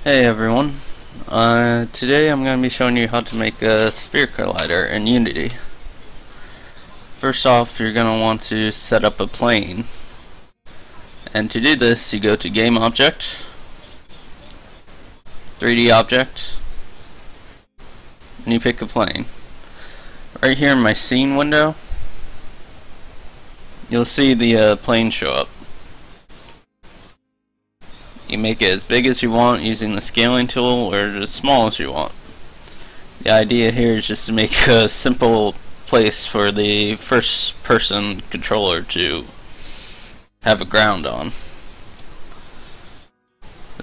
Hey everyone, today I'm going to be showing you how to make a sphere collider in Unity. First off, you're going to want to set up a plane, and to do this you go to Game Object, 3D Object, and you pick a plane. Right here in my scene window, you'll see the plane show up. You make it as big as you want using the scaling tool, or as small as you want. The idea here is just to make a simple place for the first person controller to have a ground on.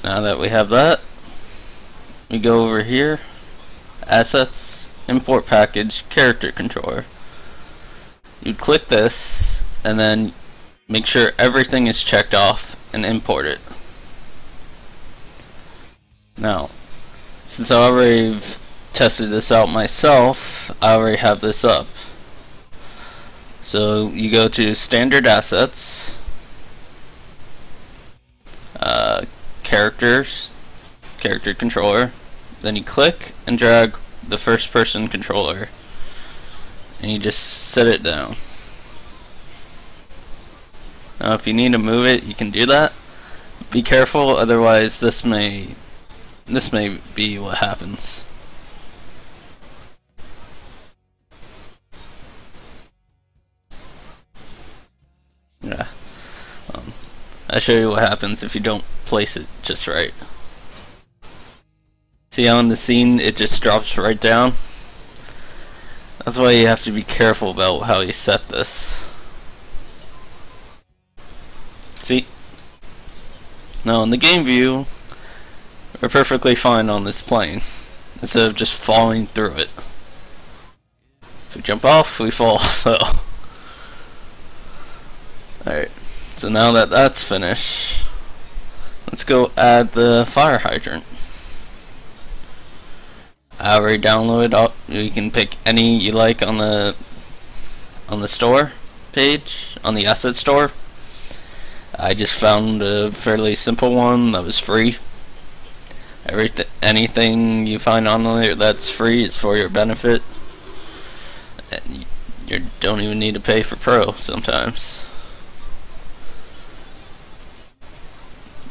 Now that we have that, we go over here, Assets, Import Package, Character Controller. You'd click this, and then make sure everything is checked off and import it. Now, since I already tested this out myself, I already have this up. So you go to Standard Assets, Characters, Character Controller, then you click and drag the first person controller, and you just set it down. Now if you need to move it, you can do that. Be careful, otherwise this may be what happens. Yeah. I'll show you what happens if you don't place it just right. See how in the scene it just drops right down? That's why you have to be careful about how you set this. See? Now in the game view, we're perfectly fine on this plane, instead of just falling through it. If we jump off, we fall off though. Alright, so now that that's finished, let's go add the fire hydrant. I already downloaded. You can pick any you like on the store page, on the asset store. I just found a fairly simple one that was free. Anything you find on there that's free is for your benefit. And you don't even need to pay for Pro sometimes.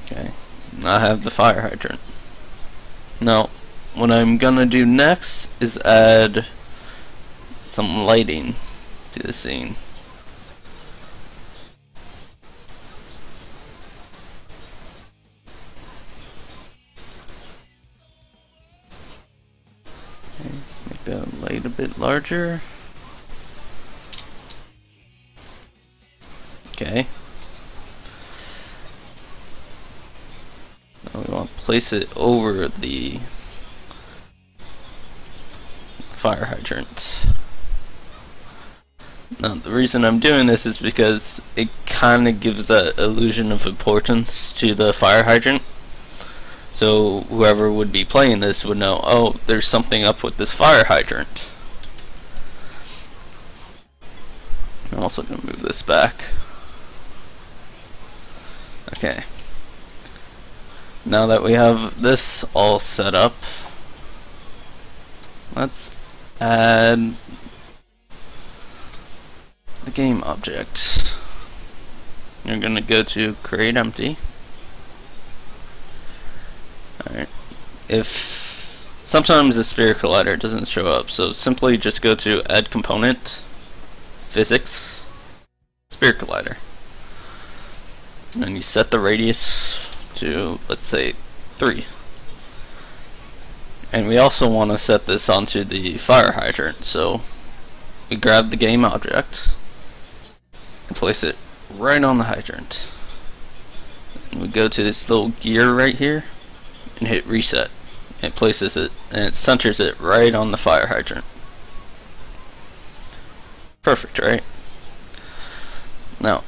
Okay, I have the fire hydrant. Now, what I'm gonna do next is add some lighting to the scene. Make the light a bit larger. Okay. Now we want to place it over the fire hydrant. Now the reason I'm doing this is because it kind of gives that illusion of importance to the fire hydrant. So whoever would be playing this would know, oh, there's something up with this fire hydrant. I'm also going to move this back. Okay. Now that we have this all set up, let's add the game object. You're going to go to Create Empty. Alright. If sometimes the sphere collider doesn't show up, so simply just go to Add Component, Physics, Sphere Collider. And you set the radius to, let's say, 3. And we also want to set this onto the fire hydrant, so we grab the game object and place it right on the hydrant. And we go to this little gear right here and hit reset. It places it and it centers it right on the fire hydrant. Perfect, right? Now,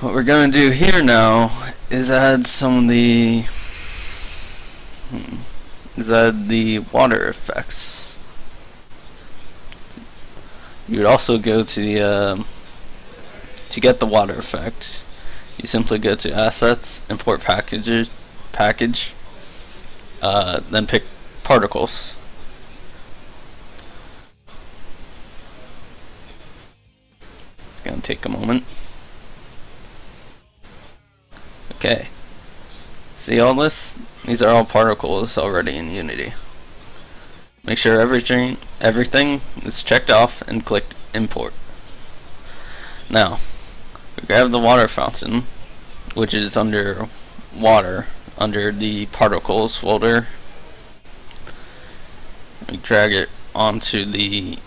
what we're going to do here now is add some of the water effects. You would also go to the to get the water effect. You simply go to Assets, Import Packages, package, then pick particles. It's gonna take a moment. Okay. See all this? These are all particles already in Unity. Make sure everything is checked off and click import. Now, we grab the water fountain, which is under water, under the particles folder. We drag it onto the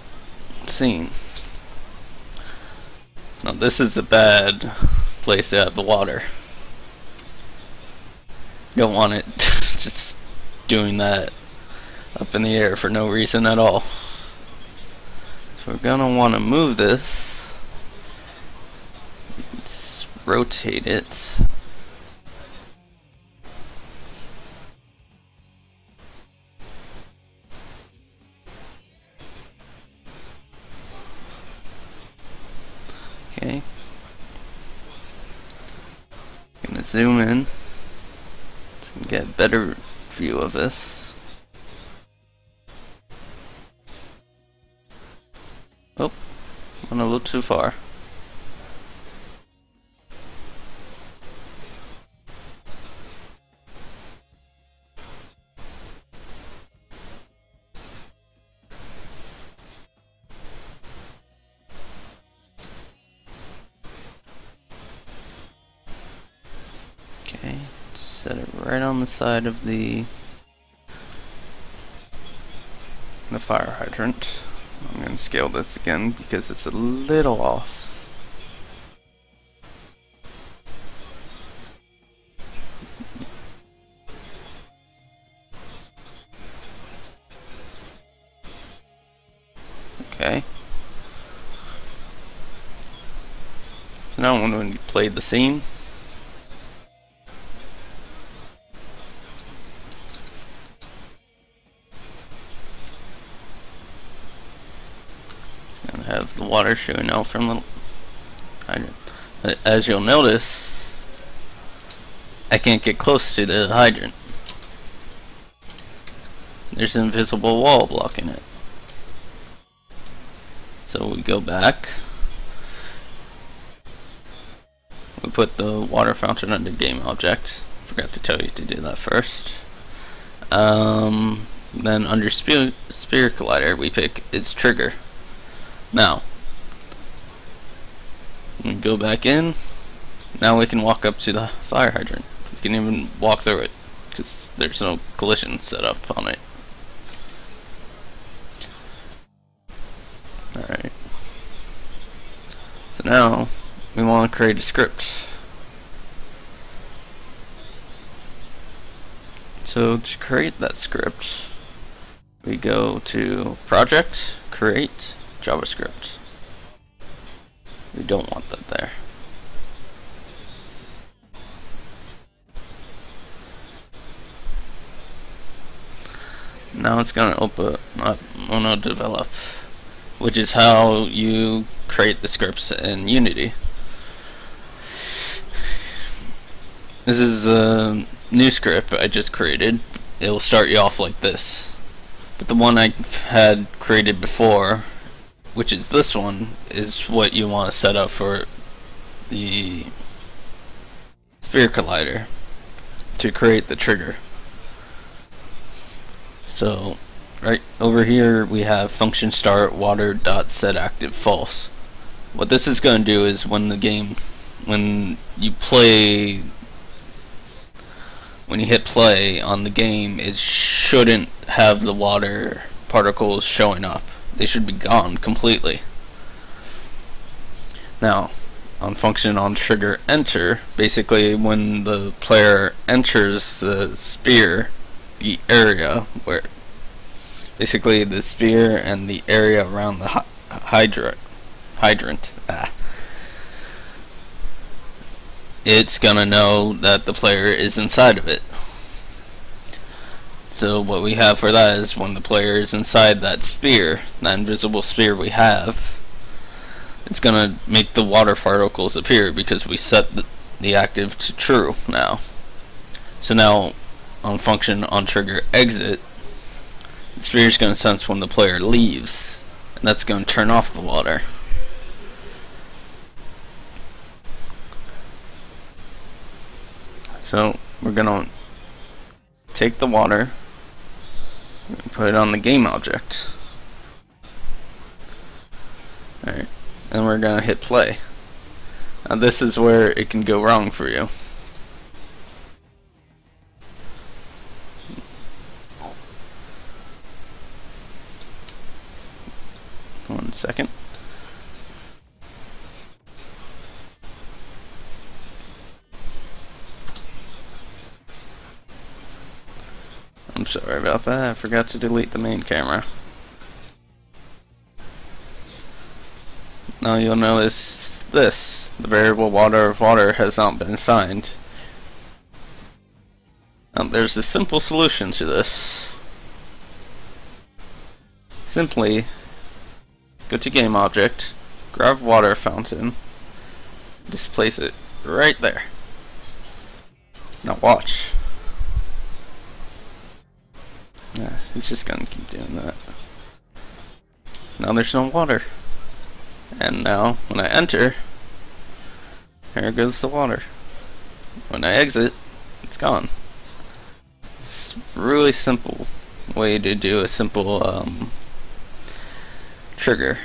scene. Now this is a bad place to have the water. You don't want it just doing that up in the air for no reason at all. So we're gonna want to move this. Let's rotate it. Okay. Gonna zoom in to get a better view of this. Oh, went a little too far. Okay, just set it right on the side of the fire hydrant. I'm going to scale this again because it's a little off. Okay. So now when we play the scene, have the water shooting out from the hydrant. But as you'll notice, I can't get close to the hydrant. There's an invisible wall blocking it. So we go back. We put the water fountain under game object. Forgot to tell you to do that first. Then under Sphere Collider we pick its trigger. Now, we go back in. Now we can walk up to the fire hydrant. We can even walk through it because there's no collision set up on it. Alright. So now we want to create a script. So to create that script, we go to Project, Create, JavaScript. We don't want that there. Now it's going to open up Mono Develop, which is how you create the scripts in Unity. This is a new script I just created. It will start you off like this. But the one I had created before, which is this one, is what you want to set up for the Sphere Collider to create the trigger. So right over here we have function start water dot set active false. What this is going to do is when you hit play on the game, it shouldn't have the water particles showing up. They should be gone completely. Now, on function on trigger enter, basically when the player enters the sphere, the area where basically the sphere and the area around the hydrant, it's gonna know that the player is inside of it. So what we have for that is when the player is inside that sphere, that invisible sphere we have, it's gonna make the water particles appear because we set the active to true now. So now on function on trigger exit, the spear is going to sense when the player leaves, and that's going to turn off the water. So we're going to take the water and put it on the game object. Alright, and we're going to hit play. Now this is where it can go wrong for you. One second. I'm sorry about that, I forgot to delete the main camera. Now you'll notice this, the variable water of water has not been assigned. Now there's a simple solution to this. Simply go to game object, grab water fountain, just place it right there. Now watch. Yeah, it's just gonna keep doing that. Now there's no water. And now, when I enter, here goes the water. When I exit, it's gone. It's a really simple way to do a simple trigger.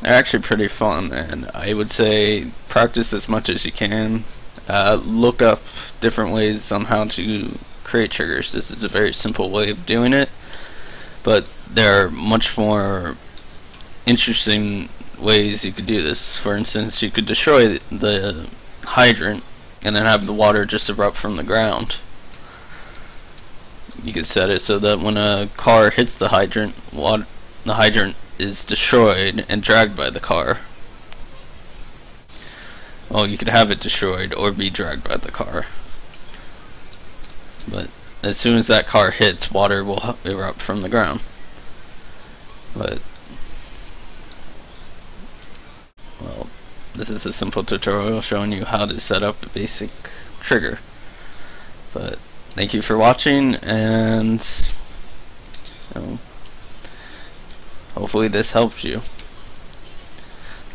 They're actually pretty fun, and I would say practice as much as you can. Look up different ways on how to create triggers. This is a very simple way of doing it, but there are much more interesting ways you could do this. For instance, you could destroy the hydrant and then have the water just erupt from the ground. You could set it so that when a car hits the hydrant, the hydrant is destroyed and dragged by the car. Well, you could have it destroyed or be dragged by the car. But as soon as that car hits, water will erupt from the ground. But well, this is a simple tutorial showing you how to set up a basic trigger. But thank you for watching, and hopefully this helps you.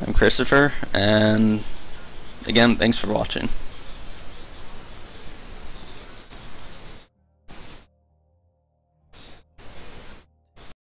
I'm Christopher, and again, thanks for watching.